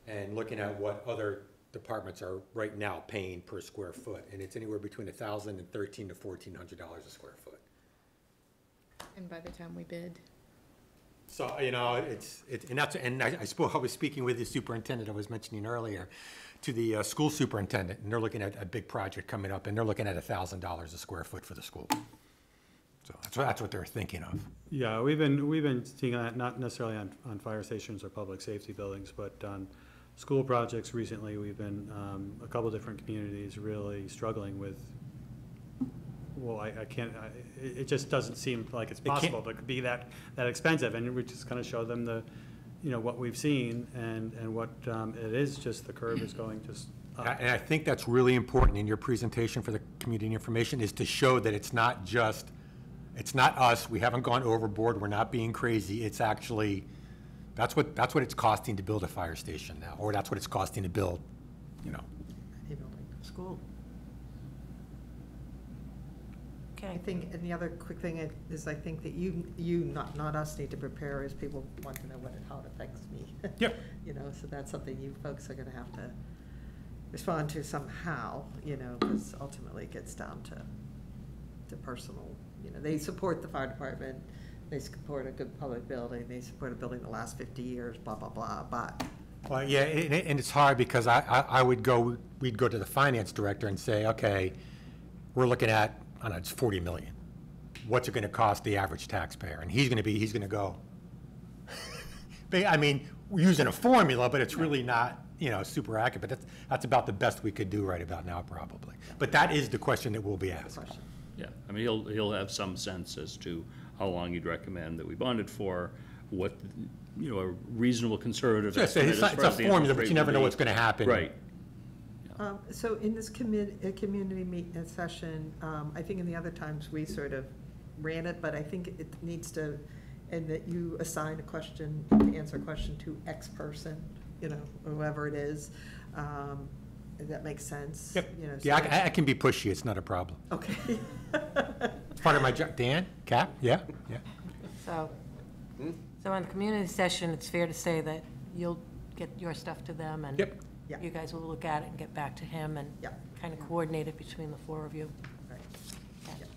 and looking at what other departments are right now paying per square foot, and it's anywhere between $1,000 and $1,300 to $1,400 a square foot. And by the time we bid. So, and I suppose I was speaking with the superintendent I was mentioning earlier, to the school superintendent, and they're looking at a big project coming up, and they're looking at $1,000 a square foot for the school. So that's what they're thinking of. Yeah, we've been seeing that, not necessarily on fire stations or public safety buildings, but on school projects recently. We've been, a couple different communities really struggling with, well, I can't, it just doesn't seem like it's It can't- possible to be that expensive, and we just kind of show them the, what we've seen, and what, it is, just the curve is going just up. And I think that's really important in your presentation for the community information, is to show that it's not us, we haven't gone overboard, we're not being crazy, it's actually, that's what it's costing to build a fire station now, or that's what it's costing to build, Any building. School. I Okay, think, and the other quick thing is, I think that you, not us, need to prepare, is people want to know how it affects me. Yep. So that's something you folks are gonna have to respond to somehow, because ultimately it gets down to personal, they support the fire department, they support a good public building, they support a building that lasts 50 years, blah, blah, blah, but. Well, yeah, and it's hard because we'd go to the finance director and say, okay, we're looking at, I don't know, it's 40 million. What's it gonna cost the average taxpayer? And he's gonna go, I mean, we're using a formula, but it's really not, super accurate, but that's about the best we could do right about now, probably. But that is the question that will be asked. Question. Yeah, I mean, he'll have some sense as to how long you'd recommend that we bond it for, what, a reasonable conservative It's estimate as far a as the formula, interest but rate you never would know be. what's gonna happen. Right. So in this community session, I think in the other times we sort of ran it, but I think it needs to, and that you assign a question, to answer a question to X person, whoever it is. If that makes sense. Yep. So Yeah, I can be pushy, it's not a problem. Okay. It's part of my job. Dan, Cap, yeah. so on the community session, it's fair to say that you'll get your stuff to them, and Yep. Yeah. you guys will look at it and get back to him, and Yep. kind of coordinate it between the four of you. Right. Okay. Yep.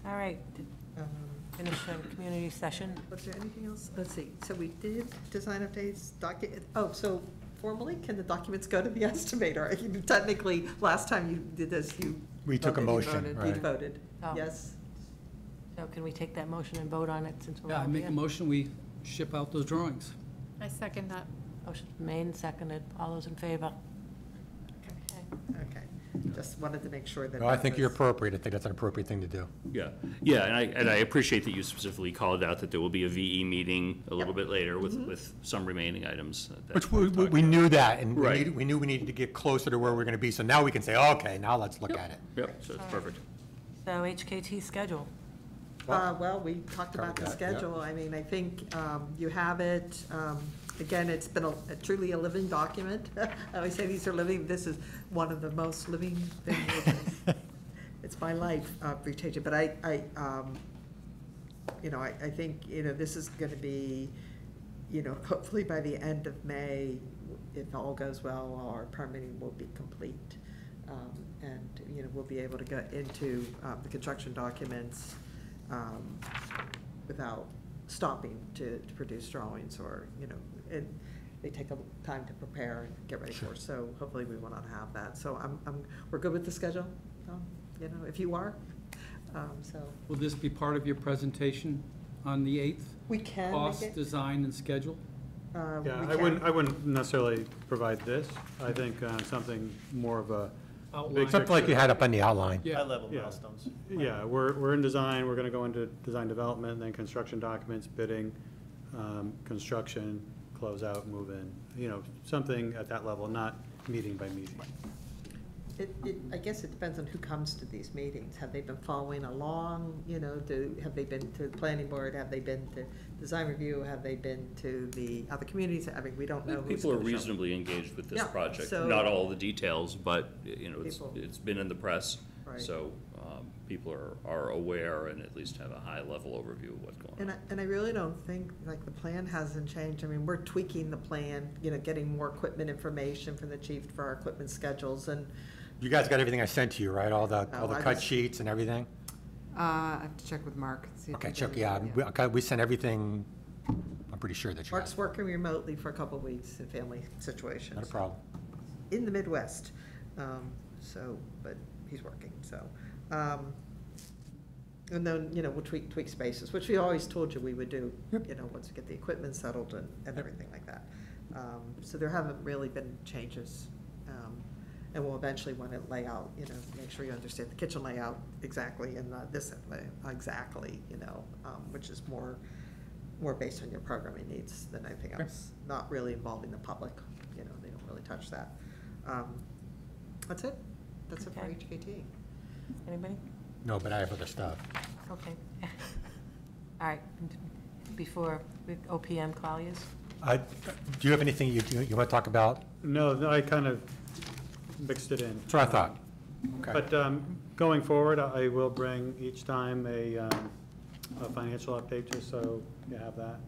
All right, Um, finish the community session. Was there anything else? Let's see, so we did design updates, so formally, can the documents go to the estimator? Technically, last time you did this, you. We took a voted, you motion, voted, right. You voted, Oh. yes? So can we take that motion and vote on it, since we're Yeah, all I make here? a motion, we ship out those drawings. I second that. Motion's made and seconded. All those in favor? Okay. Okay, just wanted to make sure that. No, I that think you're was- appropriate, I think that's an appropriate thing to do. Yeah, and I appreciate that you specifically called out that there will be a VE meeting a little bit later with some remaining items. that Which we're we talking knew that, and Right. we knew we needed to get closer to where we're gonna be, so now we can say, okay, now let's look at it. about. Yep, so it's perfect. So HKT schedule. Well, we talked about the Covered that, yeah. schedule, I mean, I think you have it, again, it's been truly a living document. I always say these are living, this is one of the most living things. It's my life, Britannia, but I think, this is gonna be, hopefully by the end of May, if all goes well, our permitting will be complete. And, we'll be able to get into the construction documents without stopping to produce drawings or, and they take a time to prepare and get ready for. So hopefully we will not have that. So we're good with the schedule, if you are, so. Will this be part of your presentation on the 8th? We can Cost, make it. design, and schedule? Yeah, we I can. wouldn't necessarily provide this. I think something more of a, Outline. Something like you had up on the outline. Yeah. High-level Yeah. milestones. yeah, we're in design, we're gonna go into design development, then construction documents, bidding, construction, close out, move in, something at that level, not meeting by meeting. I guess it depends on who comes to these meetings. Have they been following along, have they been to the planning board? Have they been to design review? Have they been to the other communities? I mean, we don't know who's People are gonna show. reasonably engaged with this Yeah, project. so- Not all the details, but, People- it's been in the press. Right. So, people are aware and at least have a high-level overview of what's going on. And I really don't think, like, the plan hasn't changed. I mean, we're tweaking the plan, getting more equipment information from the chief for our equipment schedules and, You guys got everything I sent to you, right? All the Oh, I cut just- sheets and everything? I have to check with Mark. See if Okay, we Chuck, can- yeah, we sent everything, I'm pretty sure that you Mark's have. working remotely for a couple of weeks in family situations. Not a problem. In the Midwest. But he's working, so. And then, we'll tweak spaces, which we always told you we would do, once we get the equipment settled and everything like that. So there haven't really been changes. And we'll eventually want to lay out, make sure you understand the kitchen layout exactly and this exactly, which is more based on your programming needs than anything Okay. else. Not really involving the public, they don't really touch that. That's it. That's it for Okay. HKT. Anybody? No, but I have other stuff. Okay. All right, before OPM Colliers? Do you have anything you want to talk about? No, I kind of mixed it in. That's what I thought. Okay. But going forward, I will bring each time a financial update, just so you have that.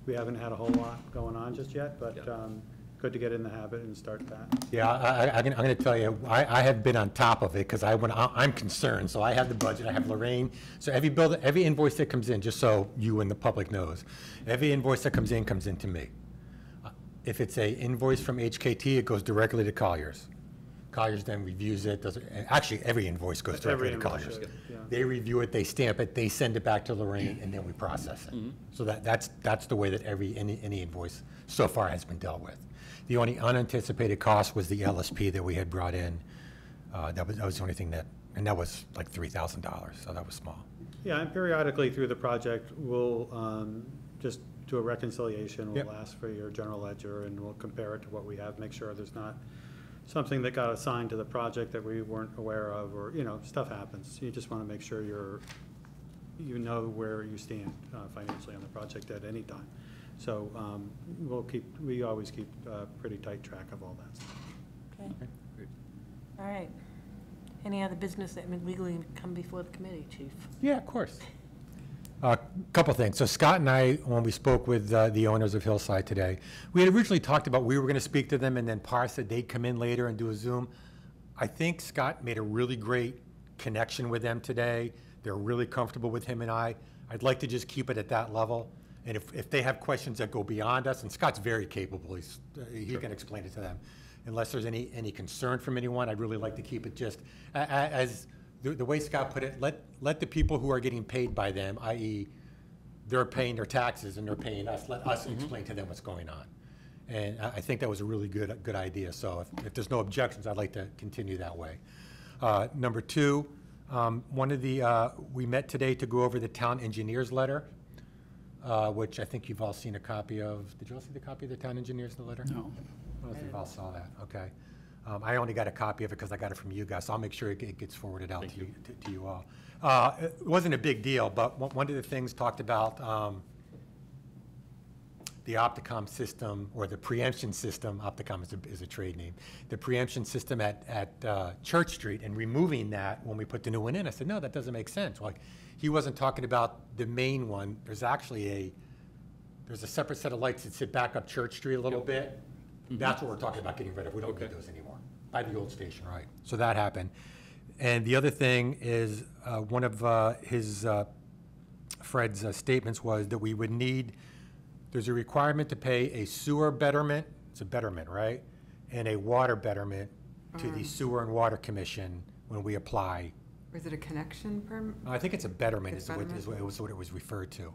We haven't had a whole lot going on just yet, but Yeah. good to get in the habit and start that. Yeah, I'm going to tell you, I have been on top of it because I'm concerned. So I have the budget, I have Lorraine. So every invoice that comes in, just so you and the public knows, every invoice that comes in to me. If it's a invoice from HKT, it goes directly to Colliers. Colliers then reviews it, actually, every invoice goes directly Every to invoice Colliers. should, yeah. They review it, they stamp it, they send it back to Lorraine, and then we process it. So that's the way that any invoice so far has been dealt with. The only unanticipated cost was the LSP that we had brought in. That was the only thing and that was like $3,000, so that was small. Yeah, and periodically through the project, we'll just do a reconciliation. We'll Yep. ask for your general ledger, and we'll compare it to what we have, make sure there's not something that got assigned to the project that we weren't aware of, or, stuff happens. You just want to make sure you know where you stand financially on the project at any time. So we always keep pretty tight track of all that stuff. Okay. Great. All right. Any other business that would legally come before the committee, Chief? Yeah, of course. A couple things. So Scott and I, when we spoke with the owners of Hillside today, we had originally talked about we were going to speak to them, and then Par said they'd come in later and do a Zoom. I think Scott made a really great connection with them today. They're really comfortable with him and I. I'd like to just keep it at that level. And if they have questions that go beyond us, and Scott's very capable, he can explain it to them. Unless there's any concern from anyone, I'd really like to keep it just as the way Scott put it, let the people who are getting paid by them, i.e. they're paying their taxes and they're paying us, let us explain to them what's going on. And I think that was a really good idea. So if there's no objections, I'd like to continue that way. Number two, we met today to go over the town engineer's letter, which I think you've all seen a copy of. Did you all see the copy of the town engineer's letter? No. I don't know if you've all saw that, okay. I only got a copy of it because I got it from you guys, so I'll make sure it gets forwarded out to you all. It wasn't a big deal, but one of the things talked about the Opticom system, or the preemption system, Opticom is a trade name, the preemption system at Church Street, and removing that when we put the new one in. I said, no, that doesn't make sense. Like, he wasn't talking about the main one. There's actually there's a separate set of lights that sit back up Church Street a little bit. That's what we're talking about getting rid of. We don't need those anymore. By the old station, right? So that happened. And the other thing is, one of Fred's statements was that we would need, there's a requirement to pay a sewer betterment, it's a betterment, right? And a water betterment to the Sewer and Water Commission when we apply. Or is it a connection permit? I think it's a betterment It's is what betterment? it was referred to.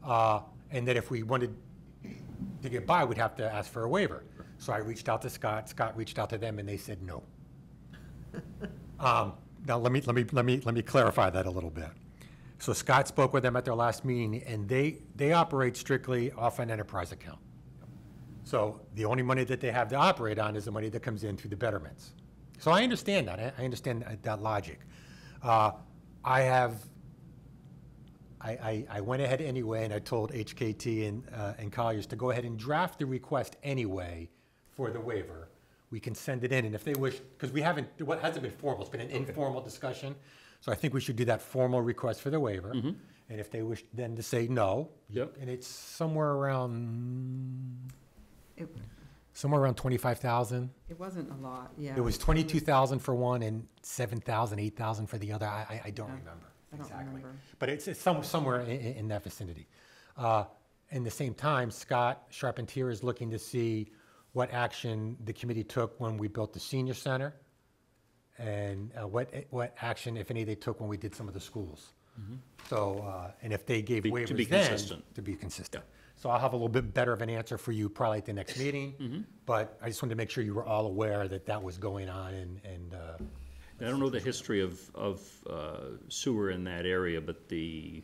And that if we wanted to get by, we'd have to ask for a waiver. So I reached out to Scott, Scott reached out to them, and they said no. Now, let me clarify that a little bit. So Scott spoke with them at their last meeting, and they operate strictly off an enterprise account. So the only money that they have to operate on is the money that comes in through the betterments. So I understand that. I understand that logic. I went ahead anyway, and I told HKT and Colliers to go ahead and draft the request anyway for the waiver. We can send it in, and if they wish, because what hasn't been formal, it's been an informal discussion. So I think we should do that formal request for the waiver. And if they wish then to say no, Yep. and it's somewhere around It 25,000. it wasn't a lot, yeah. It was 22,000 for one and 7,000, 8,000 for the other. I don't Yeah, remember I don't exactly. remember. But it's somewhere in that vicinity. In the same time, Scott Charpentier is looking to see what action the committee took when we built the senior center, and what action, if any, they took when we did some of the schools. So, and if they gave To waivers be then. consistent. To be consistent. So I'll have a little bit better of an answer for you probably at the next meeting. But I just wanted to make sure you were all aware that that was going on, and I don't know the history of sewer in that area, but the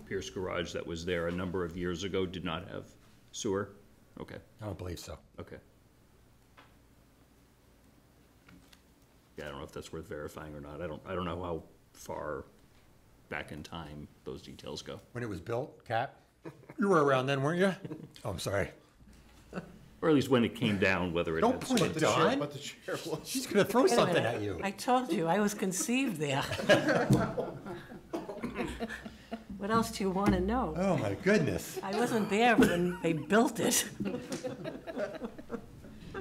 Pierce Garage that was there a number of years ago did not have sewer? Okay, I don't believe so. okay. Yeah, I don't know if that's worth verifying or not. I don't know how far back in time those details go. When it was built, Cap, you were around then, weren't you? Oh, I'm sorry. Or at least when it came down, whether it Don't had point sewer. at Dawn. But the chair was. She's gonna throw Wait a something minute. at you. I told you, I was conceived there. What else do you want to know? Oh, my goodness. I wasn't there when they built it.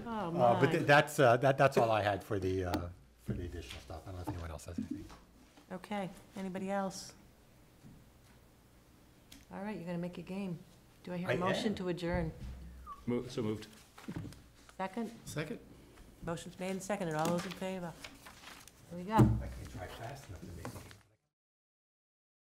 Oh, my. But that's all I had for the additional stuff. I don't know if anyone else has anything. Okay, anybody else? All right, you're gonna make a game. Do I hear I a motion am. to adjourn? So moved. Second? Second? Motion's made and seconded. All those in favor? Here we go. I can try fast enough to make it.